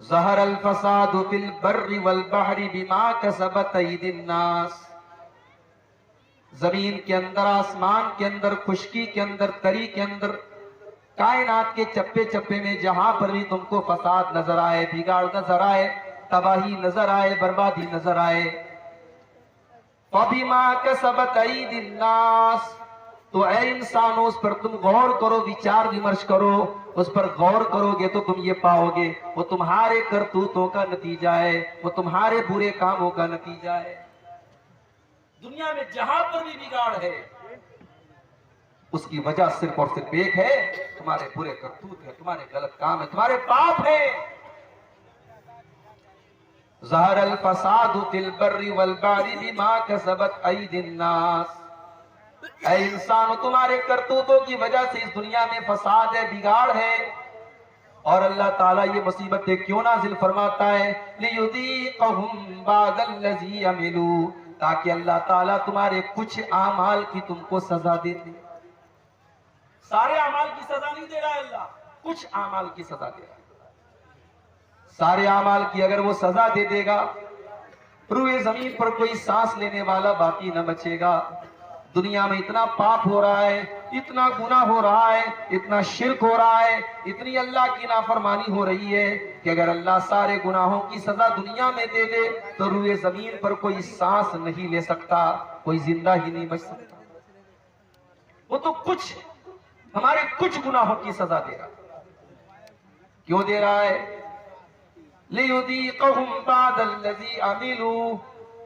ظہر الفساد فی البر والبحر بما کسبت ایدی الناس، زمین کے اندر، آسمان کے اندر، خشکی کے اندر، تری کے اندر، کائنات کے چپے چپے میں جہاں پر بھی تم کو فساد نظر آئے، بگاڑ نظر آئے، تباہی نظر آئے، بربادی نظر آئے، فَبِمَا كَسَبَتْ أَيْدِي النَّاسِ، تو اے انسانوں اس پر تم غور کرو، وچار ومرش کرو، اس پر غور کرو گے تو تم یہ پاؤ گے وہ تمہارے کرتوتوں کا نتیجہ ہے، وہ تمہارے برے کاموں کا نتیجہ ہے۔ دنیا میں جہاں پر بھی بگاڑ ہے اس کی وجہ صرف اور صرف ایک ہے، تمہارے برے کرتوت ہے، تمہارے غلط کام ہے، تمہارے پاپ ہے۔ ظہر الفساد فی البر والبحر بما کسبت ایدی الناس، اے انسانوں تمہارے کرتوتوں کی وجہ سے اس دنیا میں فساد ہے، بگاڑ ہے۔ اور اللہ تعالیٰ یہ مصیبتیں کیوں نازل فرماتا ہے؟ لِيُذِيقَهُمْ بَعْضَ الَّذِي عَمِلُوا، تاکہ اللہ تعالیٰ تمہارے کچھ اعمال کی تم کو سزا دے دے۔ سارے اعمال کی سزا نہیں دے رہا ہے اللہ، کچھ اعمال کی سزا دے رہا ہے۔ سارے اعمال کی اگر وہ سزا دے دے گا، روئے زمین پر کوئی سانس لینے والا باقی نہ بچے گا۔ دنیا میں اتنا پاپ ہو رہا ہے، اتنا گناہ ہو رہا ہے، اتنا شرک ہو رہا ہے، اتنی اللہ کی نافرمانی ہو رہی ہے کہ اگر اللہ سارے گناہوں کی سزا دنیا میں دے دے تو روئے زمین پر کوئی سانس نہیں لے سکتا، کوئی زندہ ہی نہیں بچ سکتا۔ وہ تو کچھ ہمارے کچھ گناہوں کی سزا دے رہا ہے۔ کیوں دے رہا ہے؟ لِيُذِيقَهُمْ بَعْضَ الَّذِي عَمِلُوا،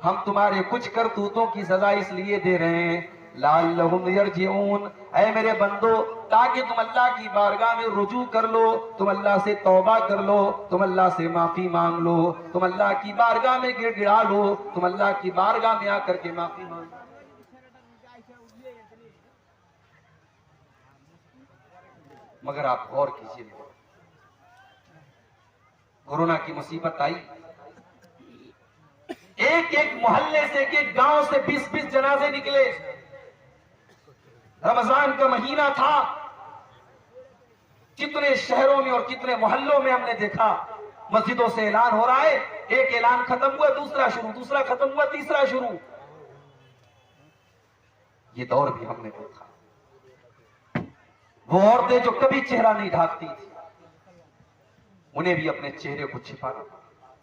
ہم تمہارے کچھ کرتوتوں کی سزا اس لیے دے رہے ہیں لَعَلَّهُمْ يَرْجِعُونَ، اے میرے بندو تاکہ تم اللہ کی بارگاہ میں رجوع کر لو، تم اللہ سے توبہ کر لو، تم اللہ سے معافی مانگ لو، تم اللہ کی بارگاہ میں گڑ گڑا لو، تم اللہ کی بارگاہ میں آ کر کے معافی مانگ لو۔ مگر آپ غور کیجئے، کورونا کی مصیبت آئی، ایک ایک محلے سے، ایک ایک گاؤں سے 20-20 جنازے نکلے۔ رمضان کا مہینہ تھا، کتنے شہروں میں اور کتنے محلوں میں ہم نے دیکھا مسجدوں سے اعلان ہو رہا ہے، ایک اعلان ختم ہوا دوسرا شروع، دوسرا ختم ہوا تیسرا شروع۔ یہ دور بھی ہم نے دیکھا۔ وہ عورتیں جو کبھی چہرہ نہیں ڈھانپتی تھی، انہیں بھی اپنے چہرے کو چھپانا پڑا،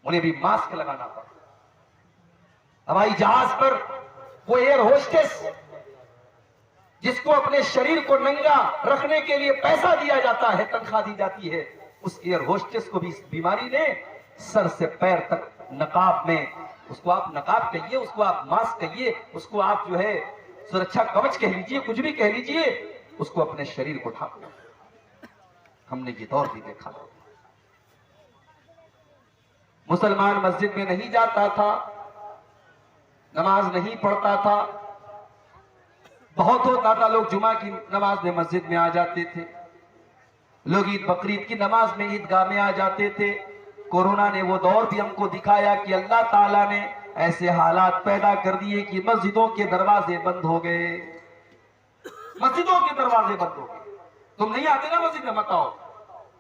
انہیں بھی ماسک لگانا پڑا۔ ہوائی جہاز پر وہ ایئر ہوسٹس جس کو اپنے شریر کو ننگا رکھنے کے لیے پیسہ دیا جاتا ہے، تنخواہ دی جاتی ہے، اس ایئر ہوسٹس کو بھی اس بیماری نے سر سے پیر تک نقاب میں، اس کو آپ نقاب کہیے، اس کو آپ ماسک کہیے، اس کو آپ جو ہے سرکشا کوچ کہہ لیجئے، کچھ بھی کہہ لیجئے، اس کو اپنے شریر کو ڈھانپ لیا۔ ہم نے یہ دور بھی دیکھا۔ مسلمان مسجد میں نہیں جاتا تھا، نماز نہیں پڑھتا تھا، بہت ہوتا تھا لوگ جمعہ کی نماز میں مسجد میں آ جاتے تھے، لوگ عید بقرعید کی نماز میں عیدگاہ میں آ جاتے تھے۔ کورونا نے وہ دور بھی ہم کو دکھایا کہ اللہ تعالیٰ نے ایسے حالات پیدا کر دیے کہ مسجدوں کے دروازے بند ہو گئے، مسجدوں کے دروازے بند ہو گئے۔ تم نہیں آتے نا مسجد میں، مت آؤ۔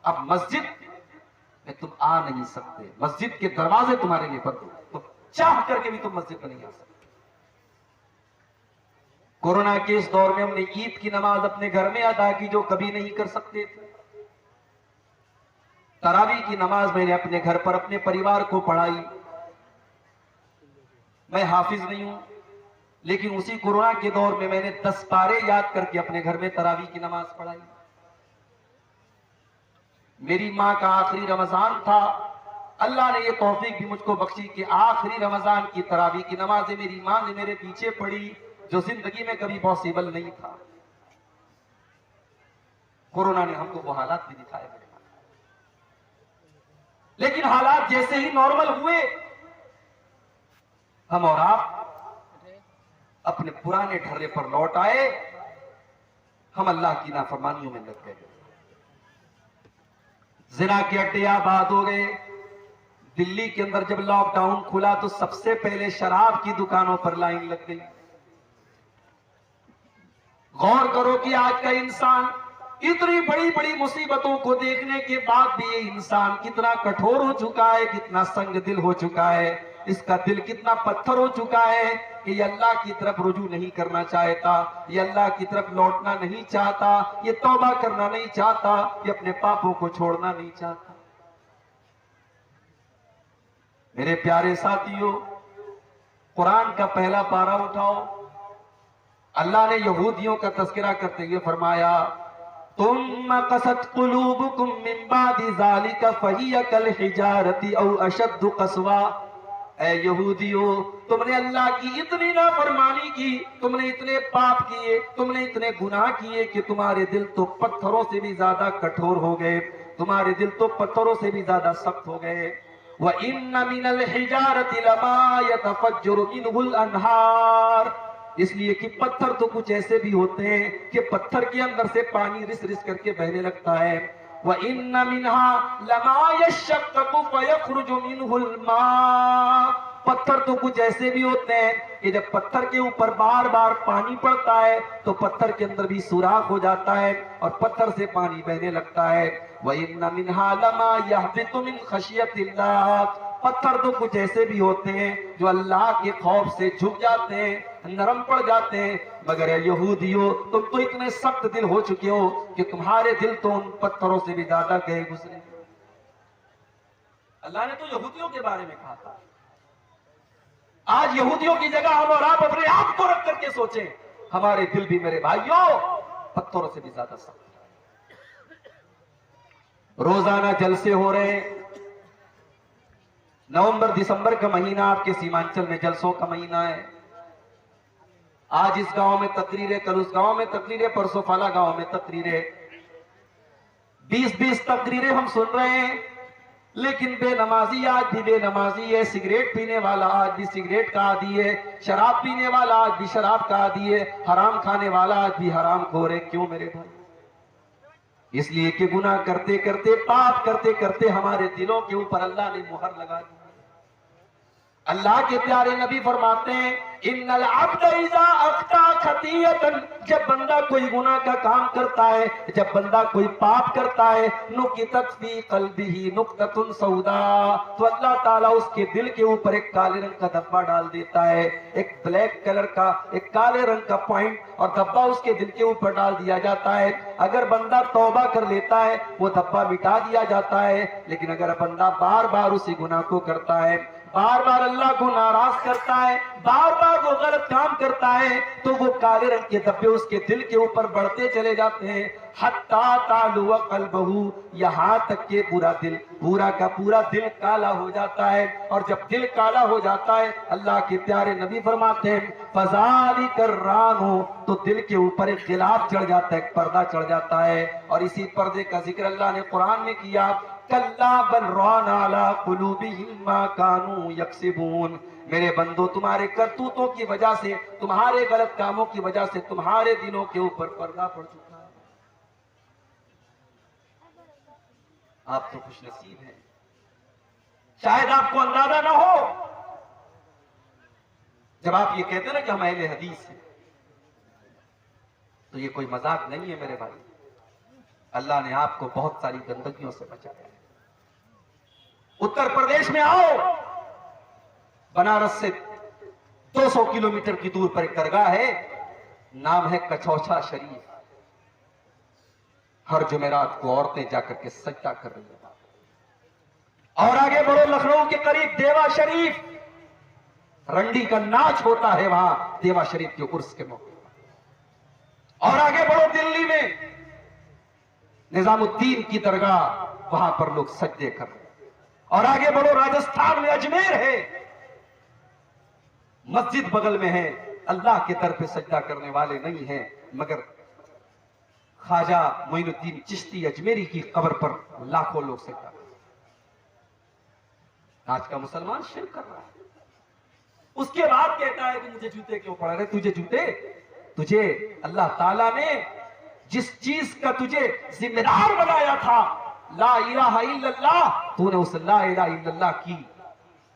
اب مسجد میں تم آ نہیں سکتے، مسجد کے دروازے تمہارے لیے بند ہو گئے، تم چاہ کر کے بھی تم مسجد میں نہیں آ سکتے۔ کورونا کے اس دور میں ہم نے عید کی نماز اپنے گھر میں ادا کی جو کبھی نہیں کر سکتے تھے۔ تراویح کی نماز میں نے اپنے گھر پر اپنے پریوار کو پڑھائی۔ میں حافظ نہیں ہوں، لیکن اسی کورونا کے دور میں میں نے 10 پارے یاد کر کے اپنے گھر میں تراویح کی نماز پڑھائی۔ میری ماں کا آخری رمضان تھا، اللہ نے یہ توفیق بھی مجھ کو بخشی کہ آخری رمضان کی تراویح کی نمازیں میری ماں نے میرے پیچھے پڑھی، جو زندگی میں کبھی پاسبل نہیں تھا۔ کورونا نے ہم کو وہ حالات بھی دکھائے میرے ماں، لیکن حالات جیسے ہی نارمل ہوئے، ہم اور آپ اپنے پرانے ڈھرے پر لوٹ آئے، ہم اللہ کی نافرمانیوں میں لگ گئے، زنا کے اڈے آباد ہو گئے۔ دلی کے اندر جب لاک ڈاؤن کھلا تو سب سے پہلے شراب کی دکانوں پر لائن لگ گئی۔ غور کرو کہ آج کا انسان اتنی بڑی بڑی مصیبتوں کو دیکھنے کے بعد بھی یہ انسان کتنا کٹھور ہو چکا ہے، کتنا سنگ دل ہو چکا ہے، اس کا دل کتنا پتھر ہو چکا ہے کہ یہ اللہ کی طرف رجوع نہیں کرنا چاہتا، یہ اللہ کی طرف لوٹنا نہیں چاہتا، یہ توبہ کرنا نہیں چاہتا، یہ اپنے پاپوں کو چھوڑنا نہیں چاہتا۔ میرے پیارے ساتھیوں، قرآن کا پہلا پارہ اٹھاؤ، اللہ نے یہودیوں کا تذکرہ کرتے ہوئے فرمایا ثم قست قلوبكم من بعد ذلك فهي كالحجارة او اشد قسوا۔ اے یہودیوں، تم نے اللہ کی اتنی نافرمانی کی، تم نے اتنے پاپ کیے، تم نے اتنے گناہ کیے کہ تمہارے دل تو پتھروں سے بھی زیادہ کٹھور ہو گئے، تمہارے دل تو پتھروں سے بھی زیادہ سخت ہو گئے۔ وَإِنَّ مِنَ الْحِجَارَةِ لَمَا يَتَفَجَّرُ مِنْهُ الْأَنْهَارُ، اس لیے کہ پتھر تو کچھ ایسے بھی ہوتے ہیں کہ پتھر کے اندر سے پانی رس رس کر کے بہنے لگتا ہے۔ وَإِنَّ مِنْهَا لَمَا يَشَّقَّقُ فَيَخْرُجُ مِنْهُ الْمَاءُ، پتھر تو کچھ ایسے بھی ہوتے ہیں کہ جب پتھر کے اوپر بار بار پانی پڑتا ہے تو پتھر کے اندر بھی سوراخ ہو جاتا ہے اور پتھر سے پانی بہنے لگتا ہے۔ وَإِنَّ مِنْهَا لَمَا يَهْبِطُ مِنْ خَشْيَةِ اللَّهِ، پتھر تو کچھ ایسے بھی ہوتے ہیں جو اللہ کے خوف سے جھک جاتے ہیں، نرم پڑ جاتے ہیں، مگر اے یہودیوں، تم تو اتنے سخت دل ہو چکے ہو کہ تمہارے دل تو ان پتھروں سے بھی زیادہ گئے گزرے۔ اللہ نے تو یہودیوں کے بارے میں کہا تھا۔ آج یہودیوں کی جگہ ہم اور آپ اپنے آپ کو رکھ کر کے سوچیں، ہمارے دل بھی میرے بھائیوں پتھروں سے بھی زیادہ سخت۔ روزانہ جلسے ہو رہے ہیں، نومبر دسمبر کا مہینہ آپ کے سیمانچل میں جلسوں کا مہینہ ہے۔ آج اس گاؤں میں تقریریں، کل اس گاؤں میں تقریریں، پرسوں فلاں گاؤں میں تقریریں، 20 تقریریں ہم سن رہے ہیں، لیکن بے نمازی آج بھی بے نمازی ہے، سگریٹ پینے والا آج بھی سگریٹ کا عادی ہے، شراب پینے والا آج بھی شراب کا عادی ہے، حرام کھانے والا آج بھی حرام خور ہے۔ کیوں میرے بھائی؟ اس لیے کہ گناہ کرتے کرتے، پاپ کرتے کرتے ہمارے دلوں کے اوپر اللہ نے مہر لگا دی۔ اللہ کے پیارے نبی فرماتے ہیں ان العبد اذا اخطا خطیئۃ، جب بندہ کوئی گناہ کا کام کرتا ہے، جب بندہ کوئی پاپ کرتا ہے، نکتت فی قلبہ نقطۃ سوداء، تو اللہ تعالیٰ اس کے دل کے اوپر ایک کالے رنگ کا دھبا ڈال دیتا ہے، ایک بلیک کلر کا، ایک کالے رنگ کا پوائنٹ اور دھبا اس کے دل کے اوپر ڈال دیا جاتا ہے۔ اگر بندہ توبہ کر لیتا ہے وہ دھبا مٹا دیا جاتا ہے، لیکن اگر بندہ بار بار اسی گناہ کو کرتا ہے، بار بار اللہ کو ناراض کرتا ہے، بار بار وہ غلط کام کرتا ہے، تو وہ کالے رنگ کے دھبے اس کے دل کے اوپر بڑھتے چلے جاتے ہیں، حتیٰ تعلو قلبہ، یہاں تک کہ پورا کا پورا دل کالا ہو جاتا ہے۔ اور جب دل کالا ہو جاتا ہے، اللہ کے پیارے نبی فرماتے ہیں فَذَلِكَ الرَّانُ، تو دل کے اوپر ایک غلاف چڑھ جاتا ہے، ایک پردہ چڑھ جاتا ہے، اور اسی پردے کا ذکر اللہ نے قرآن میں کیا کَلَّا بَلْ رَانَ عَلَىٰ قُلُوبِهِمْ مَا كَانُوا يَكْسِبُونَ، میرے بندو تمہارے کرتوتوں کی وجہ سے، تمہارے غلط کاموں کی وجہ سے تمہارے دلوں کے اوپر پردہ پڑ چکا ہے۔ آپ تو خوش نصیب ہیں، شاید آپ کو اندازہ نہ ہو، جب آپ یہ کہتے ہیں نا کہ ہم اہل حدیث ہیں، تو یہ کوئی مذاق نہیں ہے میرے بھائی۔ اللہ نے آپ کو بہت ساری گندگیوں سے بچایا ہے۔ اتر پردیش میں آؤ، بنارس سے 200 کلومیٹر کی دور پر ایک درگاہ ہے، نام ہے کچھوچھا شریف۔ ہر جمعرات کو عورتیں جا کر کے سجدہ کر رہی ہیں۔ اور آگے بڑھو لکھنؤ کے قریب دیوا شریف، رنڈی کا ناچ ہوتا ہے وہاں دیوا شریف کے عرس کے موقع پر۔ اور آگے بڑھو دلی میں نظام الدین کی درگاہ، وہاں پر لوگ سجدے کر رہے ہیں۔ اور آگے بڑھو راجستھان میں اجمیر ہے، مسجد بغل میں ہے، اللہ کے در پہ سجدہ کرنے والے نہیں ہیں، مگر خواجہ معین الدین چشتی اجمیری کی قبر پر لاکھوں لوگ سجدہ کر رہے ہیں۔ آج کا مسلمان شرک کر رہا ہے، اس کے بعد کہتا ہے کہ مجھے جوتے کیوں پڑھ رہے؟ تجھے جوتے، تجھے اللہ تعالیٰ نے جس چیز کا تجھے ذمہ دار بنایا تھا، لا الہ الا اللہ، تو نے اس لا الہ الا اللہ کی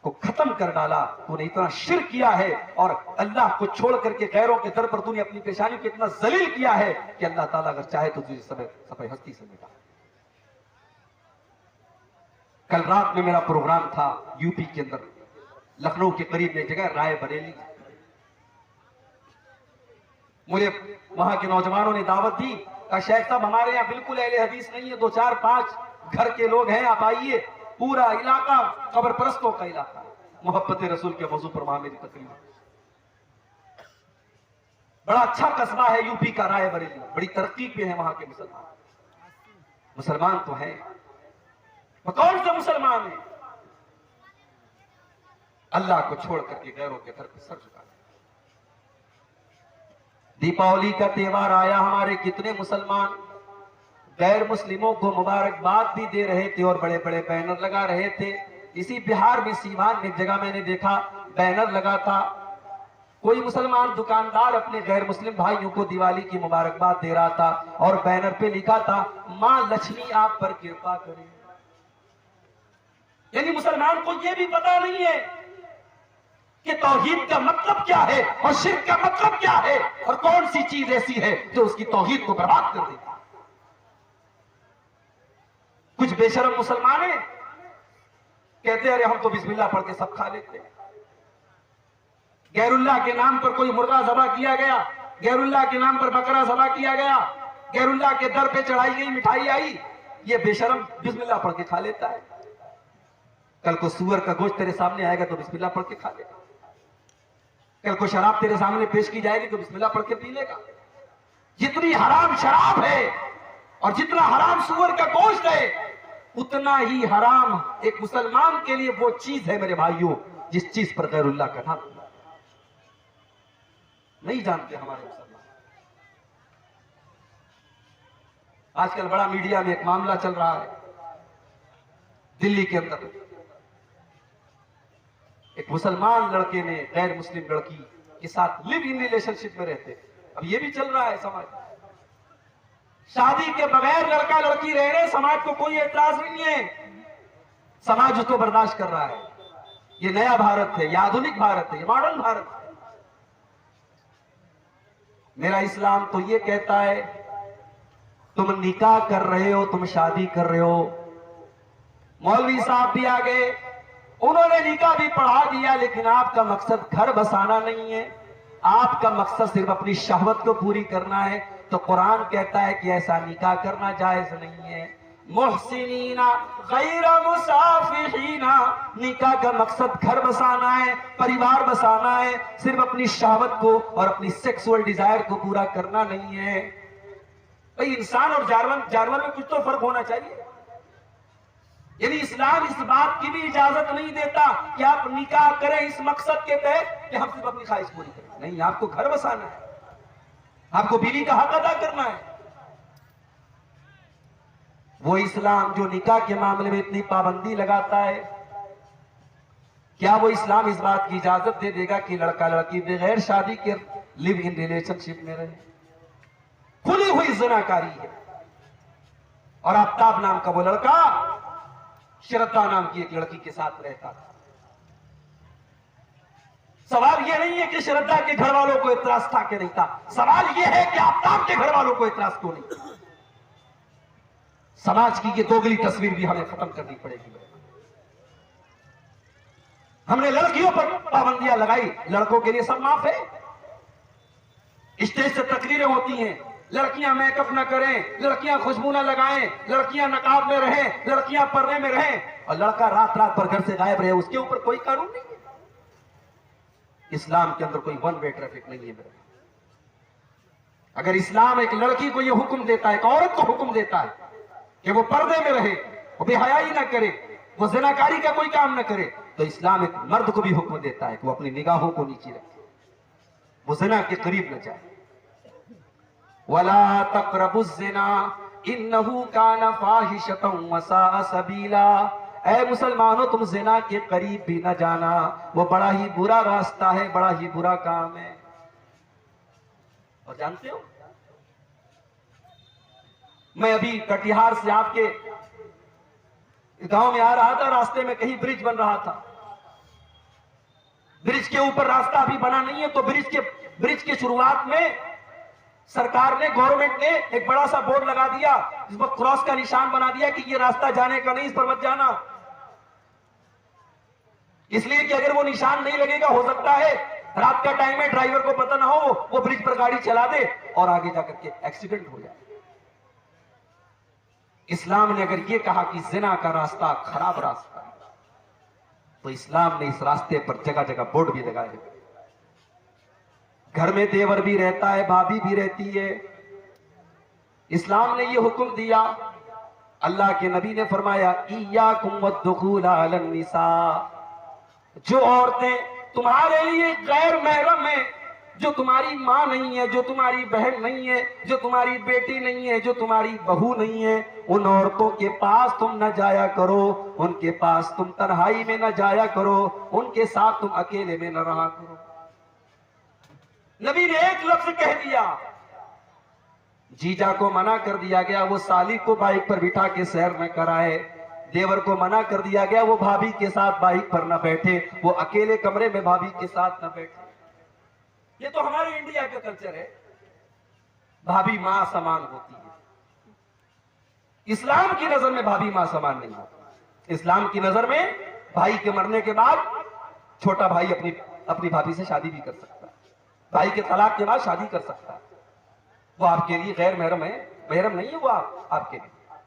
کو ختم کر ڈالا. تو نے اتنا شرک کیا ہے اور اللہ کو چھوڑ کر کے غیروں کے در پر تو نے اپنی پیشانی کو اتنا ذلیل کیا ہے کہ اللہ تعالیٰ اگر چاہے تو تجھے سب ہستی سے مٹا. کل رات میں میرا پروگرام تھا یو پی کے اندر، لکھنؤ کے قریب میں جگہ رائے بریلی. مجھے وہاں کے نوجوانوں نے دعوت دی، کہا شیخ صاحب ہمارے یہاں بالکل اہل حدیث نہیں ہے، 2 4 5 گھر کے لوگ ہیں، آپ آئیے. پورا علاقہ قبر پرستوں کا علاقہ ہے. محبت رسول کے موضوع پر وہاں میری تقریر. بڑا اچھا قصبہ ہے یو پی کا رائے بریلی، بڑی ترقی پہ ہیں وہاں کے مسلمان. مسلمان تو ہیں، کون سے مسلمان ہیں اللہ کو چھوڑ کر کے غیروں کے گھر پہ سر جھکا. دیپاولی کا تہوار آیا، ہمارے کتنے مسلمان غیر مسلموں کو مبارکباد بھی دے رہے تھے اور بڑے بڑے بینر لگا رہے تھے. اسی بہار میں سیوان میں ایک جگہ میں نے دیکھا بینر لگا تھا، کوئی مسلمان دکاندار اپنے غیر مسلم بھائیوں کو دیوالی کی مبارکباد دے رہا تھا اور بینر پہ لکھا تھا ماں لکشمی آپ پر کرپا کرے. یعنی مسلمان کو یہ بھی پتا نہیں ہے کہ توحید کا مطلب کیا ہے اور شرک کا مطلب کیا ہے اور کون سی چیز ایسی ہے جو اس کی توحید کو برباد کر دیتا. کچھ بے شرم مسلمان ہیں کہتے ہیں ارے ہم تو بسم اللہ پڑھ کے سب کھا لیتے ہیں. غیر اللہ کے نام پر کوئی مرغا ذبح کیا گیا، غیر اللہ کے نام پر بکرا ذبح کیا گیا، غیر اللہ کے در پہ چڑھائی گئی مٹھائی آئی، یہ بے شرم بسم اللہ پڑھ کے کھا لیتا ہے. کل کو سور کا گوشت تیرے سامنے آئے گا تو بسم اللہ پڑھ کے کھا لے گا. کل کو شراب تیرے سامنے پیش کی جائے گی تو بسم اللہ پڑھ کے پی لے گا. جتنی حرام شراب ہے اور جتنا حرام سور کا گوشت ہے اتنا ہی حرام ایک مسلمان کے لیے وہ چیز ہے میرے بھائیوں جس چیز پر غیر اللہ کا نام نہیں جانتے ہمارے مسلمان. آج کل بڑا میڈیا میں ایک معاملہ چل رہا ہے دلی کے اندر. ایک مسلمان لڑکے نے غیر مسلم لڑکی کے ساتھ لیو ان ریلیشن شپ میں رہتے. اب یہ بھی چل رہا ہے سماج، شادی کے بغیر لڑکا لڑکی رہ رہے، سماج کو کوئی اعتراض نہیں ہے، سماج اس کو برداشت کر رہا ہے. یہ نیا بھارت ہے، یہ آدھنک بھارت ہے، یہ ماڈرن بھارت ہے. میرا اسلام تو یہ کہتا ہے تم نکاح کر رہے ہو، تم شادی کر رہے ہو. مولوی صاحب بھی آگے انہوں نے نکاح بھی پڑھا دیا، لیکن آپ کا مقصد گھر بسانا نہیں ہے، آپ کا مقصد صرف اپنی شہوت کو پوری کرنا ہے. تو قرآن کہتا ہے کہ ایسا نکاح کرنا جائز نہیں ہے. محسنین غیر مسافحین، نکاح کا مقصد گھر بسانا ہے، پریوار بسانا ہے، صرف اپنی شہوت کو اور اپنی سیکسول ڈیزائر کو پورا کرنا نہیں ہے. بھئی انسان اور جانور میں کچھ تو فرق ہونا چاہیے. یعنی اسلام اس بات کی بھی اجازت نہیں دیتا کہ آپ نکاح کریں اس مقصد کے تحت کہ ہم صرف اپنی خواہش پوری کریں. نہیں، آپ کو گھر بسانا ہے، آپ کو بیوی کا حق ادا کرنا ہے. وہ اسلام جو نکاح کے معاملے میں اتنی پابندی لگاتا ہے، کیا وہ اسلام اس بات کی اجازت دے دے گا کہ لڑکا لڑکی بغیر شادی کے لیو ان ریلیشن شپ میں رہے؟ کھلی ہوئی زناکاری ہے. اور آفتاب نام کا وہ لڑکا شردا نام کی ایک لڑکی کے ساتھ رہتا تھا. سوال یہ نہیں ہے کہ شردا کے گھر والوں کو اعتراض تھا کہ نہیں تھا، سوال یہ ہے کہ آفتاب کے گھر والوں کو اعتراض کیوں نہیں. سماج کی یہ دوگلی تصویر بھی ہمیں ختم کرنی پڑے گی. ہم نے لڑکیوں پر پابندیاں لگائی، لڑکوں کے لیے سب معاف ہے. اسٹیج سے تقریریں ہوتی ہیں، لڑکیاں میک اپ نہ کریں، لڑکیاں خوشبو نہ لگائیں، لڑکیاں نقاب میں رہیں، لڑکیاں پردے میں رہیں، اور لڑکا رات رات پر گھر سے غائب رہے. اس کے اوپر کوئی قانون نہیں ہے. اسلام کے اندر کوئی ون وے ٹریفک نہیں ہے میرے. اگر اسلام ایک لڑکی کو یہ حکم دیتا ہے، ایک عورت کو حکم دیتا ہے کہ وہ پردے میں رہے، وہ بے حیائی نہ کرے، وہ زناکاری کا کوئی کام نہ کرے، تو اسلام ایک مرد کو بھی حکم دیتا ہے کہ وہ اپنی نگاہوں کو نیچے رکھے، وہ زنا کے قریب نہ جائے. وَلَا تَقْرَبُوا الزِّنَا إِنَّهُ كَانَ فَاحِشَةً وَسَاءَ سَبِيلًا. اے مسلمانوں تم زنا کے قریب بھی نہ جانا، وہ بڑا ہی برا راستہ ہے، بڑا ہی برا کام ہے. اور جانتے ہو میں ابھی کٹیہار سے آپ کے گاؤں میں آ رہا تھا، راستے میں کہیں برج بن رہا تھا، برج کے اوپر راستہ ابھی بنا نہیں ہے تو برج کے شروعات میں سرکار نے، گورنمنٹ نے ایک بڑا سا بورڈ لگا دیا جس پر کراس کا نشان بنا دیا کہ یہ راستہ جانے کا نہیں، اس پر مت جانا. اس لیے کہ اگر وہ نشان نہیں لگے گا، ہو سکتا ہے رات کا ٹائم ہے، ڈرائیور کو پتہ نہ ہو، وہ برج پر گاڑی چلا دے اور آگے جا کر کے ایکسیڈنٹ ہو جائے. اسلام نے اگر یہ کہا کہ زنا کا راستہ خراب راستہ ہے تو اسلام نے اس راستے پر جگہ جگہ بورڈ بھی لگائے. گھر میں دیور بھی رہتا ہے، بھابھی بھی رہتی ہے، اسلام نے یہ حکم دیا. اللہ کے نبی نے فرمایا ایاکم والدخول علی النساء، جو عورتیں تمہارے لیے غیر محرم ہیں، جو تمہاری ماں نہیں ہے، جو تمہاری بہن نہیں ہے، جو تمہاری بیٹی نہیں ہے، جو تمہاری بہو نہیں ہے، ان عورتوں کے پاس تم نہ جایا کرو، ان کے پاس تم تنہائی میں نہ جایا کرو، ان کے ساتھ تم اکیلے میں نہ رہا کرو. نبی نے ایک لفظ کہہ دیا، جیجا کو منع کر دیا گیا وہ سالی کو بائک پر بٹھا کے سیر نہ کرائے، دیور کو منع کر دیا گیا وہ بھابھی کے ساتھ بائک پر نہ بیٹھے، وہ اکیلے کمرے میں بھابھی کے ساتھ نہ بیٹھے. یہ تو ہمارے انڈیا کا کلچر ہے، بھابھی ماں سمان ہوتی ہے. اسلام کی نظر میں بھابھی ماں سمان نہیں ہوتی. اسلام کی نظر میں بھائی کے مرنے کے بعد چھوٹا بھائی اپنی بھابھی سے شادی بھی کر سکتا ہے، بھائی کے طلاق کے بعد شادی کر سکتا ہے. وہ آپ کے لیے غیر محرم ہے، محرم نہیں ہے وہ آپ کے لیے.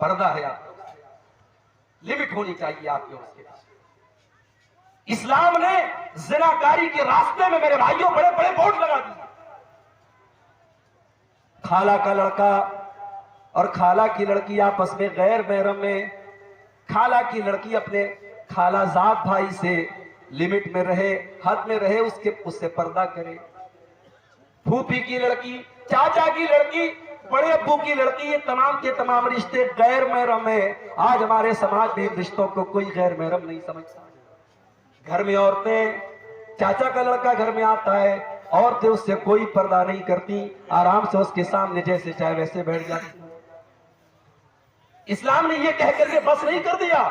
پردہ ہے، آپ لمٹ ہونی چاہیے آپ کے اس کے. اسلام نے زناکاری کے راستے میں میرے بھائیوں بڑے بڑے بورڈ لگا دیے. خالہ کا لڑکا اور خالہ کی لڑکی آپس میں غیر محرم میں، خالہ کی لڑکی اپنے خالہ زاد بھائی سے لمٹ میں رہے، حد میں رہے، اس سے پردہ کرے. پھوپھی کی لڑکی، چاچا کی لڑکی، بڑے ابو کی لڑکی، یہ تمام کے تمام رشتے غیر محرم ہیں. آج ہمارے سماج میں ان رشتوں کو کوئی غیر محرم نہیں سمجھتا. گھر میں عورتیں، چاچا کا لڑکا گھر میں آتا ہے، عورتیں اس سے کوئی پردہ نہیں کرتی، آرام سے اس کے سامنے جیسے چاہے ویسے بیٹھ جاتی. اسلام نے یہ کہہ کر کے بس نہیں کر دیا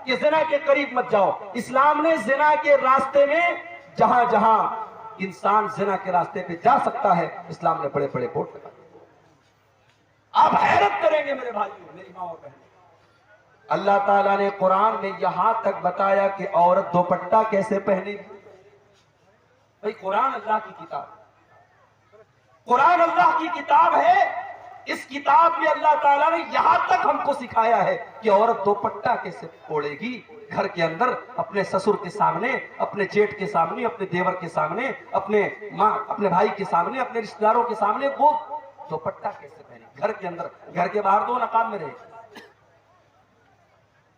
کہ زنا کے قریب مت جاؤ. اسلام نے زنا کے راستے میں جہاں جہاں انسان زنا کے راستے پہ جا سکتا ہے، اسلام نے بڑے بڑے بورڈ لگا دیے. آپ حیرت کریں گے میرے بھائیوں، میری ماں اور بہنوں، اللہ تعالیٰ نے قرآن میں یہاں تک بتایا کہ عورت دوپٹہ کیسے پہنے گی. بھئی قرآن اللہ کی کتاب ہے، قرآن اللہ کی کتاب ہے. اس کتاب میں اللہ تعالیٰ نے یہاں تک ہم کو سکھایا ہے کہ عورت دوپٹہ کیسے اوڑھے گی. گھر کے اندر اپنے سسر کے سامنے، اپنے جیٹھ کے سامنے، اپنے دیور کے سامنے، اپنے بھائی کے سامنے، اپنے رشتہ داروں کے سامنے وہ دوپٹہ کیسے پہنے. گھر کے اندر، گھر کے باہر دو نقاب میں رہے.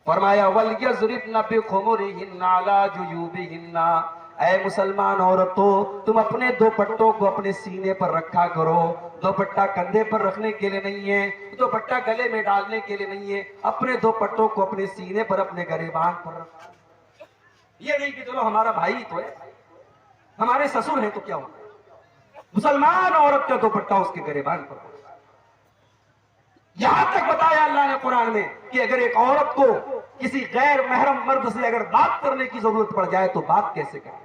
فرمایا وَلْيَضْرِبْنَ بِخُمُرِهِنَّ عَلَى جُيُوبِهِنَّ، اے مسلمان عورتوں تم اپنے دوپٹوں کو اپنے سینے پر رکھا کرو. دوپٹہ کندھے پر رکھنے کے لیے نہیں ہے، دوپٹہ گلے میں ڈالنے کے لیے نہیں ہے، اپنے دوپٹوں کو اپنے سینے پر، اپنے گریبان پر رکھا. یہ نہیں کہ چلو ہمارا بھائی تو ہے، ہمارے سسر ہیں تو کیا ہوگا. مسلمان عورت کا دوپٹہ اس کے گریبان پر ہو. یہاں تک بتایا اللہ نے قرآن میں کہ اگر ایک عورت کو کسی غیر محرم مرد سے اگر بات کرنے کی ضرورت پڑ جائے تو بات کیسے کرے.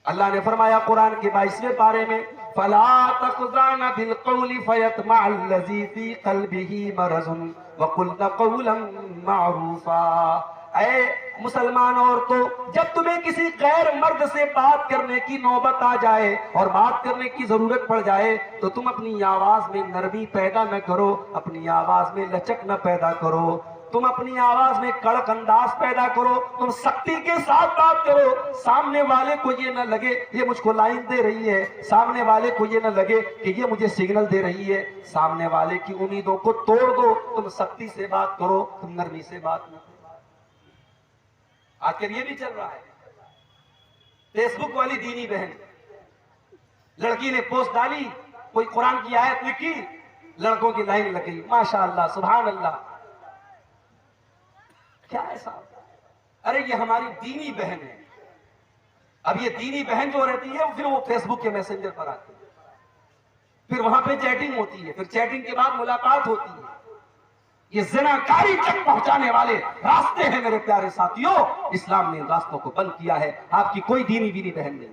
اللہ نے فرمایا قرآن کے 22ویں پارے میں فَلَا تَخْضَعْنَ بِالْقَوْلِ فَيَطْمَعَ الَّذِي فِي قَلْبِهِ مَرَضٌ وَقُلْنَ قَوْلًا مَعْرُوفًا. اے مسلمان عورتوں جب تمہیں کسی غیر مرد سے بات کرنے کی نوبت آ جائے اور بات کرنے کی ضرورت پڑ جائے تو تم اپنی آواز میں نرمی پیدا نہ کرو، اپنی آواز میں لچک نہ پیدا کرو، تم اپنی آواز میں کڑک انداز پیدا کرو، تم سختی کے ساتھ بات کرو. سامنے والے کو یہ نہ لگے یہ مجھ کو لائن دے رہی ہے، سامنے والے کو یہ نہ لگے کہ یہ مجھے سگنل دے رہی ہے. سامنے والے کی امیدوں کو توڑ دو. تم سختی سے بات کرو، تم نرمی سے بات نہ کرو. آج کل یہ بھی چل رہا ہے. فیس بک والی دینی بہن، لڑکی نے پوسٹ ڈالی، کوئی قرآن کی آیت لکھی، لڑکوں کی لائن لگ گئی. ماشاء اللہ، سبحان اللہ. کیا ایسا؟ ارے یہ ہماری دینی بہن ہے. اب یہ دینی بہن جو رہتی ہے پھر وہ فیس بک کے میسنجر پر آتی ہے، پھر وہاں پہ چیٹنگ ہوتی ہے، پھر چیٹنگ کے بعد ملاقات ہوتی ہے. یہ زناکاری تک پہنچانے والے راستے ہیں میرے پیارے ساتھیوں. اسلام نے ان راستوں کو بند کیا ہے. آپ کی کوئی دینی بہن نہیں.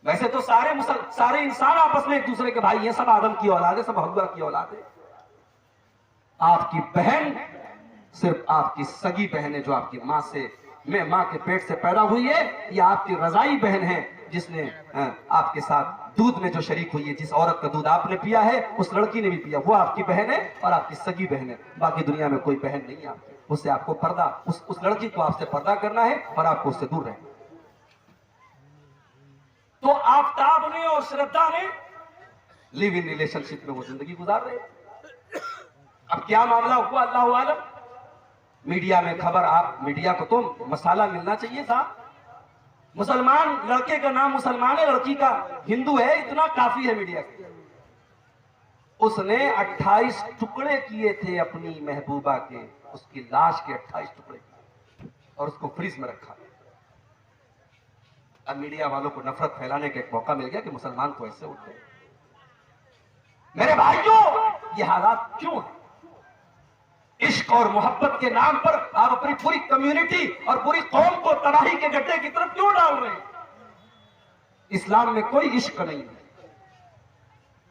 ویسے تو سارے انسان آپس میں ایک دوسرے کے بھائی ہیں, سب آدم کی اولاد ہے, سب حوا کی اولاد ہے. آپ کی بہن صرف آپ کی سگی بہن ہے جو آپ کی ماں کے پیٹ سے پیدا ہوئی ہے, یا آپ کی رضائی بہن ہے جس نے آپ کے ساتھ دودھ میں جو شریک ہوئی ہے. جس عورت کا دودھ آپ نے پیا ہے اس لڑکی نے بھی پیا, وہ آپ کی بہن ہے اور آپ کی سگی بہن ہے. باقی دنیا میں کوئی بہن نہیں ہے آپ کی. اس سے آپ کو پردہ, اس لڑکی کو آپ سے پردہ کرنا ہے اور آپ کو اس سے دور رہنا. تو آفتاب نے اور شردا نے لیو ان ریلیشن شپ میں وہ زندگی گزار رہے. اب کیا معاملہ ہوا اللہ عالم. میڈیا میں خبر, آپ میڈیا کو تو مسالہ ملنا چاہیے تھا. مسلمان لڑکے کا نام مسلمان ہے, لڑکی کا ہندو ہے, اتنا کافی ہے میڈیا کے. اس نے 28 ٹکڑے کیے تھے اپنی محبوبہ کے, اس کی لاش کے 28 ٹکڑے کیے اور اس کو فریز میں رکھا. اب میڈیا والوں کو نفرت پھیلانے کا ایک موقع مل گیا کہ مسلمان تو ایسے اٹھتے ہیں. میرے بھائیوں, یہ حالات کیوں ہیں؟ عشق اور محبت کے نام پر آپ اپنی پوری کمیونٹی اور پوری قوم کو تباہی کے گڈھے کی طرف کیوں ڈال رہے ہیں؟ اسلام میں کوئی عشق نہیں ہے,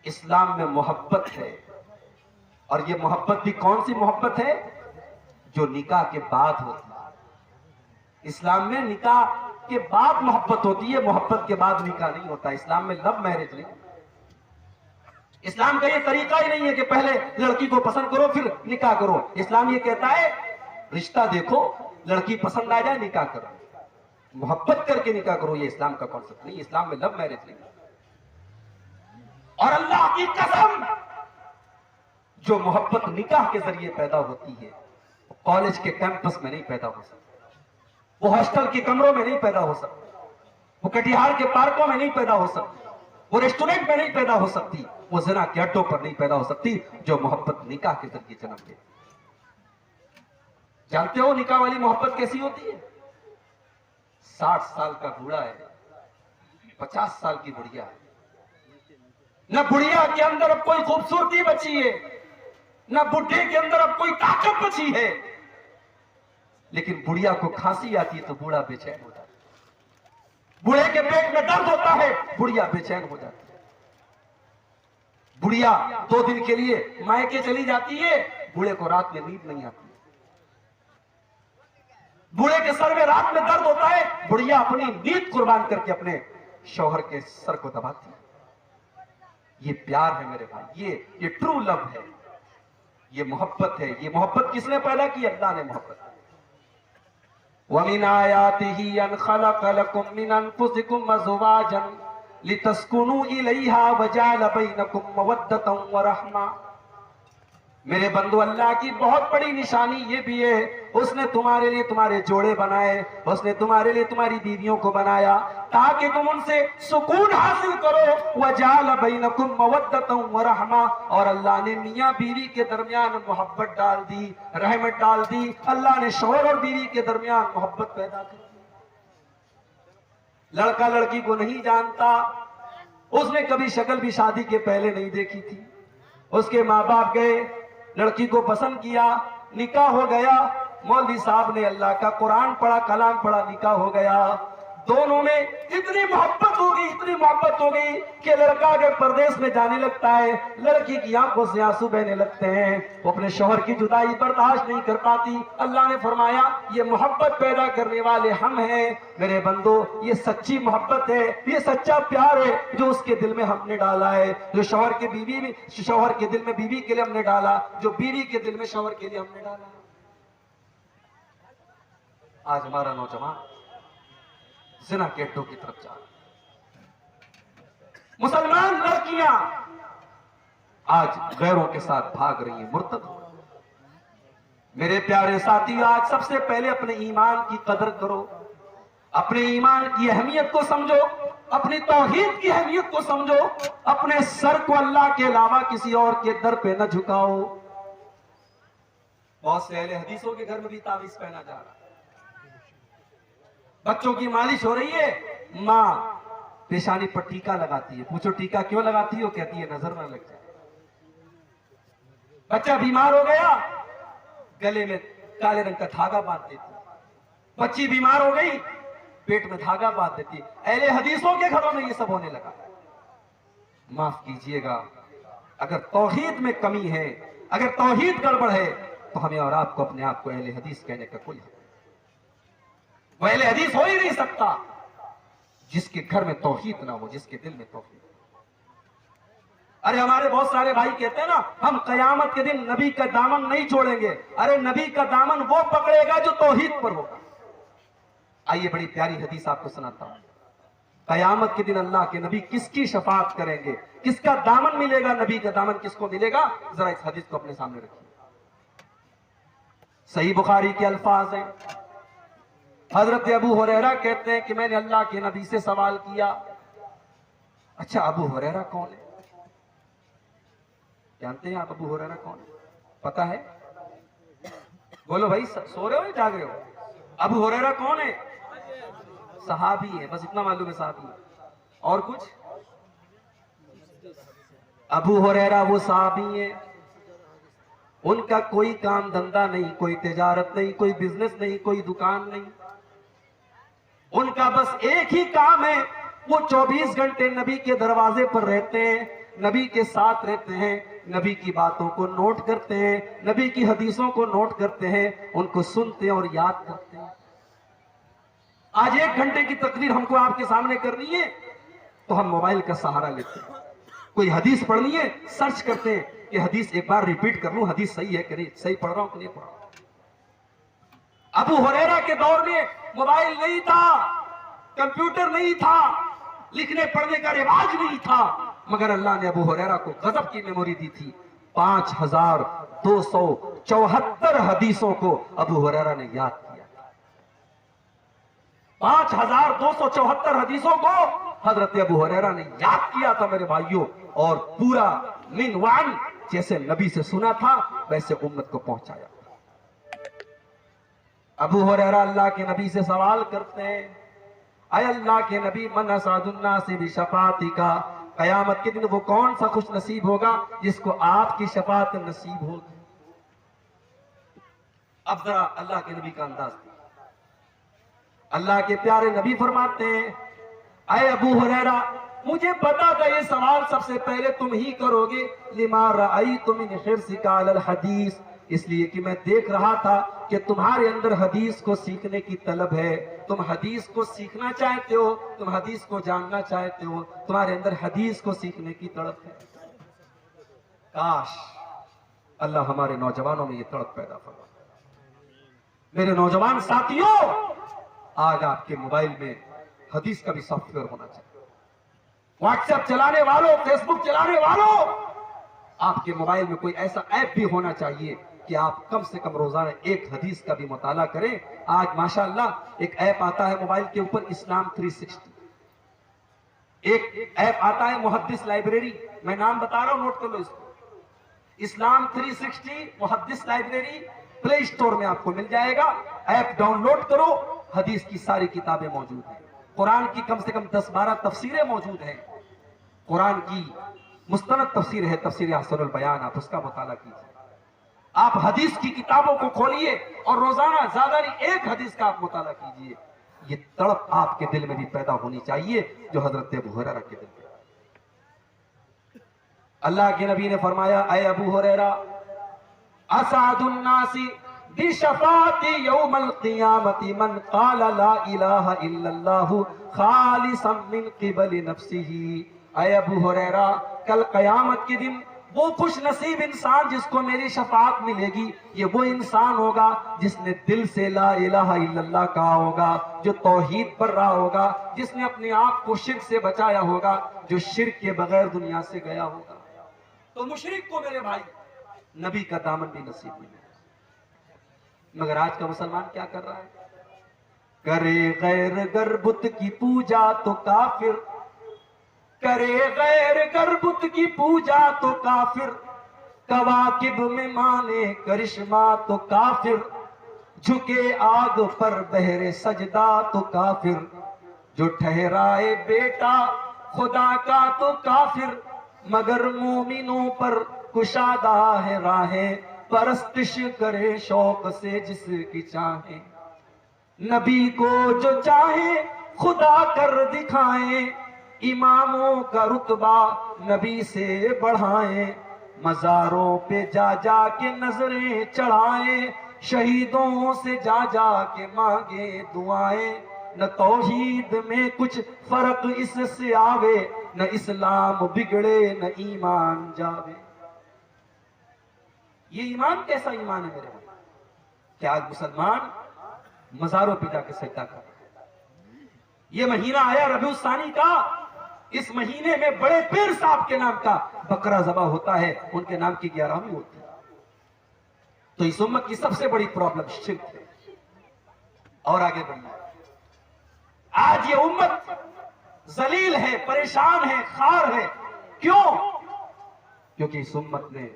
اسلام میں محبت ہے. اور یہ محبت بھی کون سی محبت ہے؟ جو نکاح کے بعد ہوتی ہے. اسلام میں نکاح کے بعد محبت ہوتی ہے, محبت کے بعد نکاح نہیں ہوتا. اسلام میں لو میرج نہیں. اسلام کا یہ طریقہ ہی نہیں ہے کہ پہلے لڑکی کو پسند کرو پھر نکاح کرو. اسلام یہ کہتا ہے رشتہ دیکھو, لڑکی پسند آ جائے نکاح کرو, محبت کر کے نکاح کرو. یہ اسلام کا کانسیپٹ نہیں. اسلام میں لو میرج نہیں. اور اللہ کی قسم, جو محبت نکاح کے ذریعے پیدا ہوتی ہے وہ کالج کے کیمپس میں نہیں پیدا ہو سکتی, وہ ہاسٹل کے کمروں میں نہیں پیدا ہو سکتی, وہ کٹیہار کے پارکوں میں نہیں پیدا ہو سکتی, وہ ریسٹورنٹ میں نہیں پیدا ہو سکتی, وہ زنا کے اڈوں پر نہیں پیدا ہو سکتی. جو محبت نکاح کے ذریعے جنم لے. جانتے ہو نکاح والی محبت کیسی ہوتی ہے؟ 60 سال کا بوڑھا ہے, 50 سال کی بڑھیا ہے. نہ بڑھیا کے اندر اب کوئی خوبصورتی بچی ہے, نہ بڈھے کے اندر اب کوئی طاقت بچی ہے, لیکن بڑھیا کو کھانسی آتی ہے تو بوڑھا بے چین ہو جاتا ہے. بوڑھے کے پیٹ میں درد ہوتا ہے, بڑھیا بے چین ہو جاتی ہے. بڑھیا 2 دن کے لیے مائکے چلی جاتی ہے, بوڑھے کو رات میں نیند نہیں آتی. بوڑھے کے سر میں رات میں درد ہوتا ہے, بڑھیا اپنی نیند قربان کر کے اپنے شوہر کے سر کو دباتی ہے. یہ پیار ہے میرے بھائی, یہ ٹرو لو ہے, یہ محبت ہے. یہ محبت کس نے پیدا کی؟ اللہ نے محبت. وَمِنْ آيَاتِهِ أَنْ خَلَقَ لَكُم مِّنْ أَنفُسِكُمْ أَزْوَاجًا لِتَسْكُنُوا إِلَيْهَا وَجَعَلَ بَيْنَكُمْ مَوَدَّةً وَرَحْمَةً. میرے بندو, اللہ کی بہت بڑی نشانی یہ بھی ہے, اس نے تمہارے لیے تمہارے جوڑے بنائے, اس نے تمہارے لیے تمہاری بیویوں کو بنایا تاکہ تم ان سے سکون حاصل کرو. وَجَعَلَ بَيْنَكُمْ مَوَدَّةً وَرَحْمَةً. اور اللہ نے میاں بیوی کے درمیان محبت ڈال دی, رحمت ڈال دی. اللہ نے شوہر اور بیوی کے درمیان محبت پیدا کی. لڑکا لڑکی کو نہیں جانتا, اس نے کبھی شکل بھی شادی کے پہلے نہیں دیکھی تھی. اس کے ماں باپ گئے, لڑکی کو پسند کیا, نکاح ہو گیا. مولوی صاحب نے اللہ کا قرآن پڑھا, کلام پڑھا, نکاح ہو گیا. دونوں میں اتنی محبت ہو گئی کہ لڑکا اگر پردیس میں جانے لگتا ہے, لڑکی کی آنکھوں سے آنسو بہنے لگتے ہیں, وہ اپنے شوہر کی جدائی برداشت نہیں کر پاتی. اللہ نے فرمایا یہ محبت پیدا کرنے والے ہم ہیں. میرے بندو, یہ سچی محبت ہے, یہ سچا پیار ہے جو اس کے دل میں ہم نے ڈالا ہے, جو شوہر کے دل میں بیوی کے لیے ہم نے ڈالا, جو بیوی کے دل میں شوہر کے لیے ہم نے ڈالا. آج ہمارا نوجوان زنا کے اڈوں کی طرف جا رہا ہے. مسلمان لڑکیاں آج غیروں کے ساتھ بھاگ رہی ہیں, مرتد ہو رہی ہیں. میرے پیارے ساتھی, آج سب سے پہلے اپنے ایمان کی قدر کرو, اپنے ایمان کی اہمیت کو سمجھو, اپنی توحید کی اہمیت کو سمجھو. اپنے سر کو اللہ کے علاوہ کسی اور کے در پہ نہ جھکاؤ. بہت سے اہل حدیثوں کے گھر میں بھی تعویذ پہنا جا رہا ہے. بچوں کی مالش ہو رہی ہے, ماں پیشانی پر ٹیکا لگاتی ہے. پوچھو ٹیکا کیوں لگاتی ہے؟ وہ کہتی ہے نظر نہ لگ جائے. بچہ بیمار ہو گیا گلے میں کالے رنگ کا دھاگا باندھ دیتی، بچی بیمار ہو گئی پیٹ میں دھاگا باندھ دیتی. اہل حدیثوں کے گھروں میں یہ سب ہونے لگا. معاف کیجئے گا، اگر توحید میں کمی ہے، اگر توحید گڑبڑ ہے تو ہمیں اور آپ کو اپنے آپ کو اہل حدیث کہنے کا کوئی حق نہیں. وہ اہل حدیث ہو ہی نہیں سکتا جس کے گھر میں توحید نہ ہو، جس کے دل میں توحید. ارے ہمارے بہت سارے بھائی کہتے ہیں نا ہم قیامت کے دن نبی کا دامن نہیں چھوڑیں گے. ارے نبی کا دامن وہ پکڑے گا جو توحید پر ہوگا. آئیے بڑی پیاری حدیث آپ کو سناتا ہوں. قیامت کے دن اللہ کے نبی کس کی شفاعت کریں گے، کس کا دامن ملے گا، نبی کا دامن کس کو ملے گا؟ ذرا اس حدیث کو اپنے سامنے رکھیے. صحیح بخاری کے الفاظ ہیں. حضرت ابو ہریرہ کہتے ہیں کہ میں نے اللہ کے نبی سے سوال کیا. اچھا ابو ہریرہ کون ہے؟ جانتے ہیں آپ ابو ہریرہ کون ہے؟ پتا ہے؟ بولو بھائی، سو رہے ہو یا جاگ رہے ہو؟ ابو ہریرہ کون ہے؟ صحابی ہے، بس اتنا معلوم ہے صحابی ہے. اور کچھ؟ ابو ہریرہ وہ صحابی ہیں، ان کا کوئی کام دھندا نہیں، کوئی تجارت نہیں، کوئی بزنس نہیں، کوئی دکان نہیں. ان کا بس ایک ہی کام ہے، وہ 24 گھنٹے نبی کے دروازے پر رہتے ہیں، نبی کے ساتھ رہتے ہیں، نبی کی باتوں کو نوٹ کرتے ہیں، نبی کی حدیثوں کو نوٹ کرتے ہیں، ان کو سنتے اور یاد کرتے ہیں. آج 1 گھنٹے کی تقریر ہم کو آپ کے سامنے کرنی ہے تو ہم موبائل کا سہارا لیتے ہیں. کوئی حدیث پڑھنی ہے سرچ کرتے ہیں کہ حدیث ایک بار ریپیٹ کر لوں، حدیث صحیح ہے کہ نہیں، صحیح پڑھ رہا ہوں کہ نہیں پڑھ رہا ہوں. ابو ہریرہ کے دور میں موبائل نہیں تھا، کمپیوٹر نہیں تھا، لکھنے پڑھنے کا رواج نہیں تھا، مگر اللہ نے ابو ہریرہ کو غضب کی میموری دی تھی. 5274 حدیثوں کو ابو ہریرہ نے یاد کیا. 5274 حدیثوں کو حضرت ابو ہریرہ نے یاد کیا تھا میرے بھائیوں، اور پورا من وعن جیسے نبی سے سنا تھا ویسے امت کو پہنچایا. ابو ہریرہ اللہ کے نبی سے سوال کرتے ہیں، اے اللہ کے نبی، من اسعد الناس بشفاعتک، قیامت کے دن وہ کون سا خوش نصیب ہوگا جس کو آپ کی شفاعت نصیب ہوگی. اب ذرا اللہ کے نبی کا انداز دیکھیں. اللہ کے پیارے نبی فرماتے ہیں، اے ابو ہریرہ مجھے پتا تھا یہ سوال سب سے پہلے تم ہی کرو گے. لما رأیت من حرصک علی الحدیث، اس لیے کہ میں دیکھ رہا تھا کہ تمہارے اندر حدیث کو سیکھنے کی طلب ہے، تم حدیث کو سیکھنا چاہتے ہو، تم حدیث کو جاننا چاہتے ہو، تمہارے اندر حدیث کو سیکھنے کی تڑپ ہے. کاش اللہ ہمارے نوجوانوں میں یہ تڑپ پیدا فرمائے. میرے نوجوان ساتھیوں، آج آپ کے موبائل میں حدیث کا بھی سافٹ ویئر ہونا چاہیے. واٹس ایپ چلانے والوں، فیس بک چلانے والوں، آپ کے موبائل میں کوئی ایسا ایپ بھی ہونا چاہیے کہ آپ کم سے کم روزانہ ایک حدیث کا بھی مطالعہ کریں. آج ماشاءاللہ ایک ایپ آتا ہے موبائل کے اوپر، اسلام 360. ایک ایپ آتا ہے محدث لائبریری، میں نام بتا رہا ہوں، نوٹ کر لو اس کو. اسلام 360 محدث لائبریری پلے اسٹور میں آپ کو مل جائے گا. ایپ ڈاؤن لوڈ کرو، حدیث کی ساری کتابیں موجود ہیں، قرآن کی کم سے کم 10-12 تفسیریں موجود ہیں. قرآن کی مستند تفسیر ہے تفسیر احسن البیان، آپ اس کا مطالعہ کیجیے. آپ حدیث کی کتابوں کو کھولیے اور روزانہ زیادہ نہیں ایک حدیث کا آپ مطالعہ کیجیے. یہ تڑپ آپ کے دل میں بھی پیدا ہونی چاہیے جو حضرت ابو ہریرہ کے دل میں. اللہ کے نبی نے فرمایا، اے ابو ہریرہ، اسعد الناس بشفاعت یوم القیامت من قال لا الہ الا اللہ خالصا من قبل نفسہ. اے ابو ہریرہ، کل قیامت کے دن وہ خوش نصیب انسان جس کو میری شفاعت ملے گی، یہ وہ انسان ہوگا جس نے دل سے لا الہ الا اللہ کہا ہوگا، جو توحید پر رہا ہوگا، جس نے اپنے آپ کو شرک سے بچایا ہوگا، جو شرک کے بغیر دنیا سے گیا ہوگا. تو مشرک کو میرے بھائی نبی کا دامن بھی نصیب نہیں ہے. مگر آج کا مسلمان کیا کر رہا ہے؟ کرے غیر گر بت کی پوجا تو کافر، کرے غیر گر بت کی پوجا تو کافر، کواکب میں مانے کرشمہ تو کافر، جھکے آگ پر بہر سجدہ تو کافر، جو ٹھہرائے بیٹا خدا کا تو کافر، مگر مومنوں پر کشادہ ہے راہیں پرستش کرے شوق سے جس کی چاہے نبی کو جو چاہے خدا کر دکھائیں اماموں کا رتبہ نبی سے بڑھائیں مزاروں پہ جا جا کے نظریں چڑھائیں شہیدوں سے جا جا کے مانگے دعائیں نہ توحید میں کچھ فرق اس سے آوے نہ اسلام بگڑے نہ ایمان جاوے. یہ ایمان کیسا ایمان ہے میرے بھائی؟ کہ آج مسلمان مزاروں پہ جا کے سجدہ کر. یہ مہینہ آیا ربیع الثانی کا، اس مہینے میں بڑے پیر صاحب کے نام کا بکرا ذبح ہوتا ہے، ان کے نام کی 11ویں ہوتی ہے. تو اس امت کی سب سے بڑی پرابلم شرک ہے. اور آگے بڑھنا ہے. آج یہ امت ذلیل ہے، پریشان ہے، خار ہے. کیوں؟ کیونکہ اس امت نے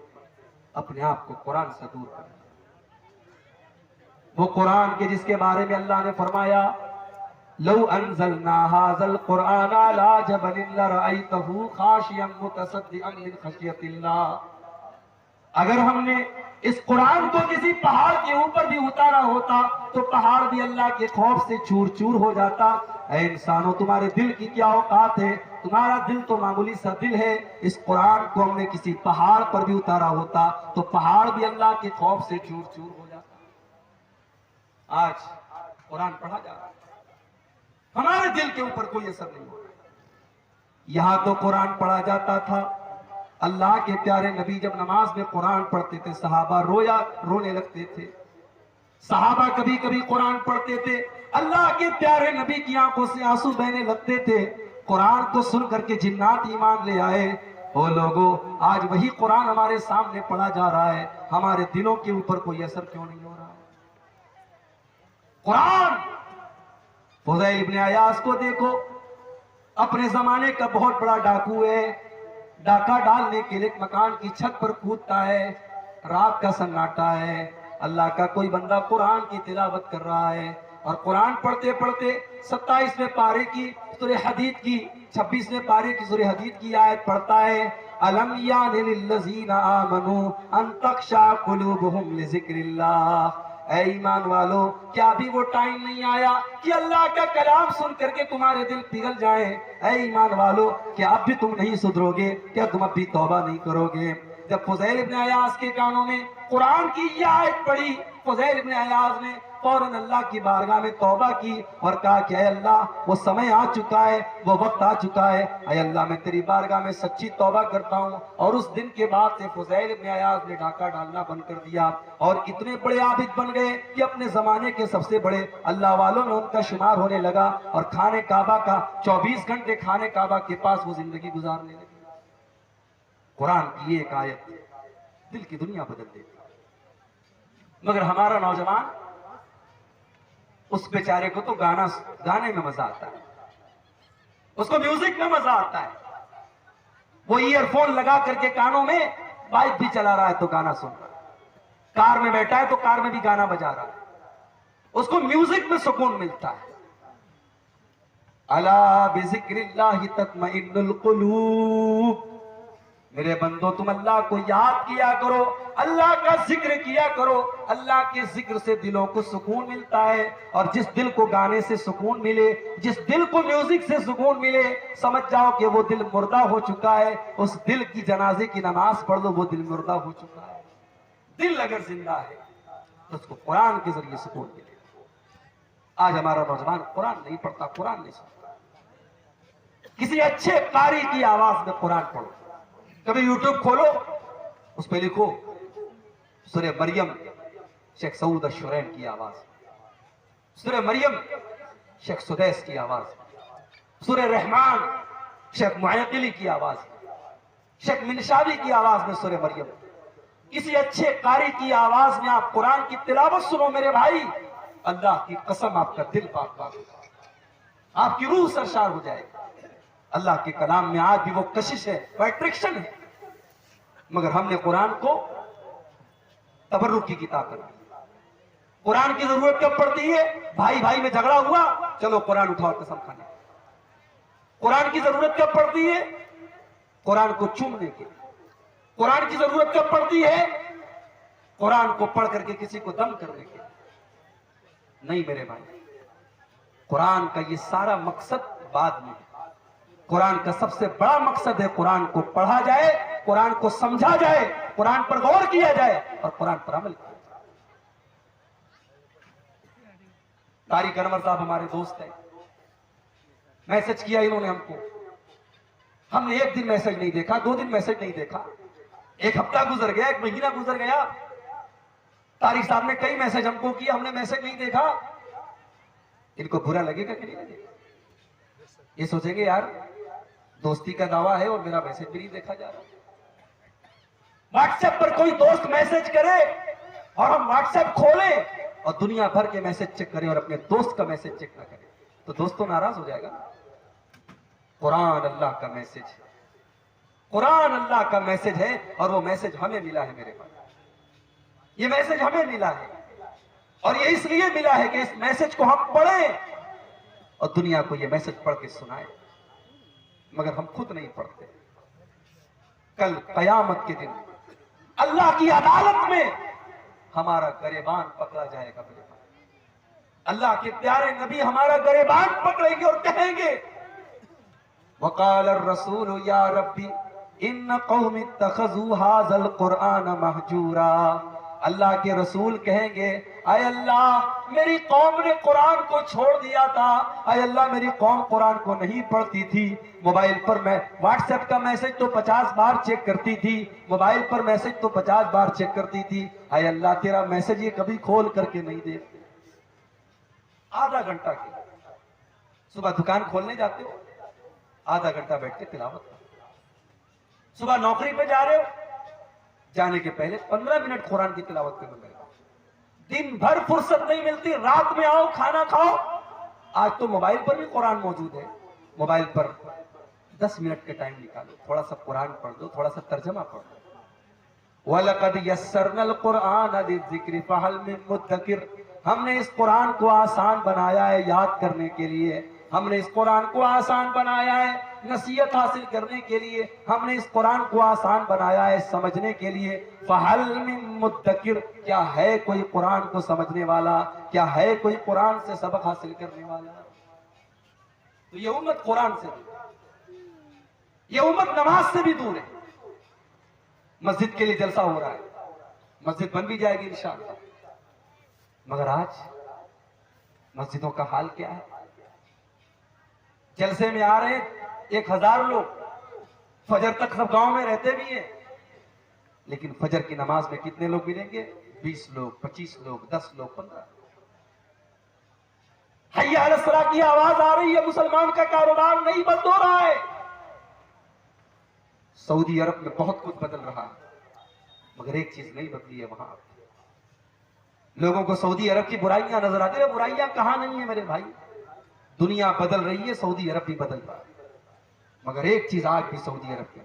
اپنے آپ کو قرآن سے دور کر دیا. وہ قرآن کے جس کے بارے میں اللہ نے فرمایا لو انزلنا هذا القرآن على جبل لرأيته خاشعا متصدعا من خشية الله. اگر ہم نے اس قرآن کو کسی پہاڑ کے اوپر بھی اتارا ہوتا تو پہاڑ بھی اللہ کے خوف سے چور چور ہو جاتا. اے انسانوں، تمہارے دل کی کیا اوقات ہے؟ تمہارا دل تو معمولی سا دل ہے. اس قرآن کو ہم نے کسی پہاڑ پر بھی اتارا ہوتا تو پہاڑ بھی اللہ کے خوف سے چور چور ہو جاتا. آج قرآن پڑھا جا رہا ہے، ہمارے دل کے اوپر کوئی اثر نہیں ہو رہا. یہاں تو قرآن پڑھا جاتا تھا، اللہ کے پیارے نبی جب نماز میں قرآن پڑھتے تھے صحابہ رونے لگتے تھے. صحابہ کبھی کبھی قرآن پڑھتے تھے، اللہ کے پیارے نبی کی آنکھوں سے آنسو بہنے لگتے تھے. قرآن کو سن کر کے جنات ایمان لے آئے. او لوگو، آج وہی قرآن ہمارے سامنے پڑھا جا رہا ہے، ہمارے دلوں کے اوپر کوئی اثر کیوں نہیں ہو رہا؟ قرآن فضیل ابن عیاض کو دیکھو، اپنے زمانے کا بہت بڑا ڈاکو ہے. ڈاکہ ڈالنے کے لیے مکان کی چھت پر کودتا ہے، رات کا سناٹا ہے، اللہ کا کوئی بندہ قرآن کی تلاوت کر رہا ہے اور قرآن پڑھتے پڑھتے 27ویں پارے کی سورہ حدید کی 26ویں پارے کی سورہ حدید کی آیت پڑھتا ہے الم یان للذین آمنوا ان تخشع قلوبہم لذکر اللہ. اے ایمان والو، کیا ابھی وہ ٹائم نہیں آیا کہ اللہ کا کلام سن کر کے تمہارے دل پگھل جائیں؟ اے ایمان والو، کیا اب بھی تم نہیں سدھرو گے؟ کیا تم اب بھی توبہ نہیں کرو گے؟ جب فضیل ابن عیاض کے کانوں میں قرآن کی یہ آیت پڑھی، فضیل ابن عیاض نے فوراً اللہ کی بارگاہ میں توبہ کی اور کہا کہ اے اللہ، وہ سمے آ چکا ہے، وہ وقت آ چکا ہے. اے اللہ، میں تیری بارگاہ میں سچی توبہ کرتا ہوں. اور اس دن کے بعد سے فضیل ابن عیاض نے ڈاکہ ڈالنا بند کر دیا اور اتنے بڑے عابد بن گئے کہ اپنے زمانے کے سب سے بڑے اللہ والوں میں ان کا شمار ہونے لگا اور خانے کعبہ کا 24 گھنٹے خانے کعبہ کے پاس وہ زندگی گزارنے لگے. قرآن کی ایک آیت دل کی دنیا بدل دیتی. مگر ہمارا نوجوان، اس بیچارے کو تو گانے میں مزہ آتا ہے، اس کو میوزک میں مزہ آتا ہے. وہ ایئر فون لگا کر کے کانوں میں بائک بھی چلا رہا ہے تو گانا سن رہا ہے، کار میں بیٹھا ہے تو کار میں بھی گانا بجا رہا ہے. اس کو میوزک میں سکون ملتا ہے. الا بذکر اللہ تطمئن القلوب. میرے بندو، تم اللہ کو یاد کیا کرو، اللہ کا ذکر کیا کرو. اللہ کے ذکر سے دلوں کو سکون ملتا ہے. اور جس دل کو گانے سے سکون ملے، جس دل کو میوزک سے سکون ملے، سمجھ جاؤ کہ وہ دل مردہ ہو چکا ہے. اس دل کی جنازے کی نماز پڑھ لو، وہ دل مردہ ہو چکا ہے. دل اگر زندہ ہے تو اس کو قرآن کے ذریعے سکون ملے. آج ہمارا نوجوان قرآن نہیں پڑھتا، قرآن نہیں سنتا. کسی اچھے قاری کی آواز میں قرآن پڑھو. کبھی یوٹیوب کھولو، اس پہ لکھو سورہ مریم شیخ سعود الشرین کی آواز، سورہ مریم شیخ سدیس کی آواز، سورہ رحمان شیخ معیقلی کی آواز، شیخ منشاوی کی آواز میں سورہ مریم. کسی اچھے قاری کی آواز میں آپ قرآن کی تلاوت سنو میرے بھائی، اللہ کی قسم آپ کا دل پاک پاک ہوگا، آپ کی روح سرشار ہو جائے گا. اللہ کے کلام میں آج بھی وہ کشش ہے، وہ اٹریکشن ہے. مگر ہم نے قرآن کو تبرک کی کتاب کر دی. قرآن کی ضرورت کب پڑتی ہے؟ بھائی بھائی میں جھگڑا ہوا، چلو قرآن اٹھاؤ قسم کھانے. قرآن کی ضرورت کب پڑتی ہے؟ قرآن کو چومنے کے. قرآن کی ضرورت کب پڑتی ہے؟ قرآن کو پڑھ کر کے کسی کو دم کرنے کے نہیں میرے بھائی. قرآن کا یہ سارا مقصد بعد میں ہے. قرآن کا سب سے بڑا مقصد ہے قرآن کو پڑھا جائے, قرآن کو سمجھا جائے, قرآن پر غور کیا جائے اور قرآن پر عمل کیا جائے. طارق انور صاحب ہمارے دوست ہیں, میسج کیا انہوں نے ہم کو. ہم نے ایک دن میسج نہیں دیکھا, 2 دن میسج نہیں دیکھا, ایک ہفتہ گزر گیا, 1 مہینہ گزر گیا. طارق صاحب نے کئی میسج ہم کو کیا, ہم نے میسج نہیں دیکھا. ان کو برا لگے گا کہ نہیں لگے گا؟ یہ سوچیں گے یار دوستی کا دعویٰ ہے اور میرا میسج بھی نہیں دیکھا جا رہا. واٹس ایپ پر کوئی دوست میسج کرے اور ہم واٹس ایپ کھولیں اور دنیا بھر کے میسج چیک کریں اور اپنے دوست کا میسج چیک نہ کریں تو دوست تو ناراض ہو جائے گا. قرآن اللہ کا میسج ہے, قرآن اللہ کا میسج ہے اور وہ میسج ہمیں ملا ہے میرے پاس. یہ میسج ہمیں ملا ہے اور یہ اس لیے ملا ہے کہ اس میسج کو ہم پڑھیں اور دنیا کو یہ میسج پڑھ کے سنائیں, مگر ہم خود نہیں پڑھتے. کل قیامت کے دن اللہ کی عدالت میں ہمارا گریبان پکڑا جائے گا میرے بھائی. اللہ کے پیارے نبی ہمارا گریبان پکڑیں گے اور کہیں گے وقال الرسول یا ربی ان قوم اتخذوا هذا القرآن مہجورا. اللہ کے رسول کہیں گے اے اللہ میری قوم نے قرآن کو چھوڑ دیا تھا, اے اللہ میری قوم قرآن کو نہیں پڑھتی تھی. موبائل پر میں واٹس ایپ کا میسج تو 50 بار چیک کرتی تھی, موبائل پر میسج تو 50 بار چیک کرتی تھی, اے اللہ تیرا میسج یہ کبھی کھول کر کے نہیں دیکھتے. آدھا گھنٹہ کی صبح دکان کھولنے جاتے ہو, آدھا گھنٹہ بیٹھ کے تلاوت کرو. صبح نوکری پہ جا رہے ہو, جانے کے پہلے 15 منٹ قرآن کی تلاوت کرنے لگے. دن بھر فرصت نہیں ملتی, رات میں آؤ کھانا کھاؤ. آج تو موبائل پر بھی قرآن موجود ہے, موبائل پر 10 منٹ کے ٹائم نکالو, تھوڑا سا قرآن پڑھ دو, تھوڑا سا ترجمہ پڑھ دو. وَلَقَدْ يَسَّرْنَا الْقُرْآنَ لِلذِّكْرِ فَهَلْ مِن مُدَّكِرٍ. ہم نے اس قرآن کو آسان بنایا ہے یاد کرنے کے لیے, ہم نے اس قرآن کو آسان بنایا ہے نصیحت حاصل کرنے کے لیے, ہم نے اس قرآن کو آسان بنایا ہے سمجھنے کے لیے. فَهَلْ مِن مُدَّكِرٍ. کیا ہے کوئی قرآن کو سمجھنے والا, کیا ہے کوئی قرآن سے سبق حاصل کرنے والا؟ تو یہ امت قرآن سے دور, یہ امت نماز سے بھی دور ہے. مسجد کے لیے جلسہ ہو رہا ہے, مسجد بن بھی جائے گی انشاءاللہ, مگر آج مسجدوں کا حال کیا ہے؟ جلسے میں آ رہے ہیں 1000 لوگ, فجر تک سب گاؤں میں رہتے بھی ہیں, لیکن فجر کی نماز میں کتنے لوگ ملیں گے؟ 20 لوگ, 25 لوگ, 10 لوگ, 15. حی علی الصلاۃ کی آواز آ رہی ہے, مسلمان کا کاروبار نہیں بند ہو رہا ہے. سعودی عرب میں بہت کچھ بدل رہا ہے, مگر ایک چیز نہیں بدلی ہے وہاں. لوگوں کو سعودی عرب کی برائیاں نظر آتی ہیں, برائیاں کہاں نہیں ہیں میرے بھائی. دنیا بدل رہی ہے, سعودی عرب بھی بدل رہا ہے, مگر ایک چیز آج بھی سعودی عرب کے,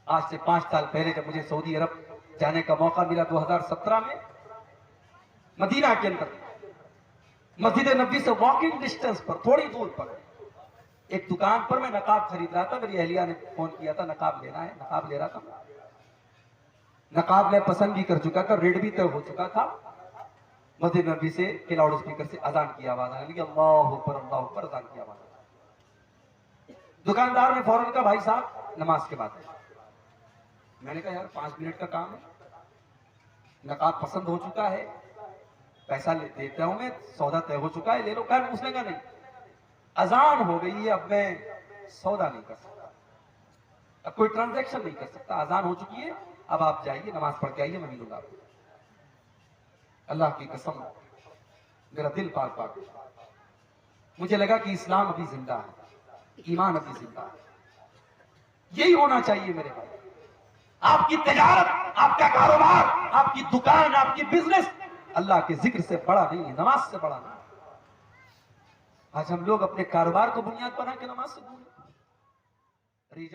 آج سے 5 سال پہلے جب مجھے سعودی عرب جانے کا موقع ملا 2017 میں, مدینہ کے اندر مسجد نبوی سے واکنگ ڈسٹنس پر تھوڑی دور پر ایک دکان پر میں نقاب خرید رہا تھا. میری اہلیہ نے فون کیا تھا نقاب لینا ہے, نقاب لے رہا تھا. نقاب میں پسند بھی کر چکا تھا, ریٹ بھی طے ہو چکا تھا. مسجد نبوی سے کے لاؤڈ اسپیکر سے اذان کی آواز آنے لگی, اللہ اکبر اذان کی آواز. دکاندار نے فوراً کہا بھائی صاحب نماز کے بعد. میں نے کہا یار 5 منٹ کا کام ہے, نقاب پسند ہو چکا ہے, پیسہ دیتا ہوں میں, سودا طے ہو چکا ہے, لے لو. اس نے کہا نہیں, اذان ہو گئی ہے, اب میں سودا نہیں کر سکتا, اب کوئی ٹرانزیکشن نہیں کر سکتا, اذان ہو چکی ہے, اب آپ جائیے نماز پڑھ کے آئیے, میں ملوں گا. اللہ کی قسم میرا دل پاک پاک, مجھے لگا کہ اسلام ابھی زندہ ہے, ایمان ابھی زندہ ہے. یہی ہونا چاہیے میرے بھائی. آپ کی تجارت, آپ کا کاروبار, آپ کی دکان, آپ کی بزنس اللہ کے ذکر سے بڑا نہیں ہے, نماز سے بڑا نہیں. آج ہم لوگ اپنے کاروبار کو بنیاد بنا کے نماز سے دور ہیں.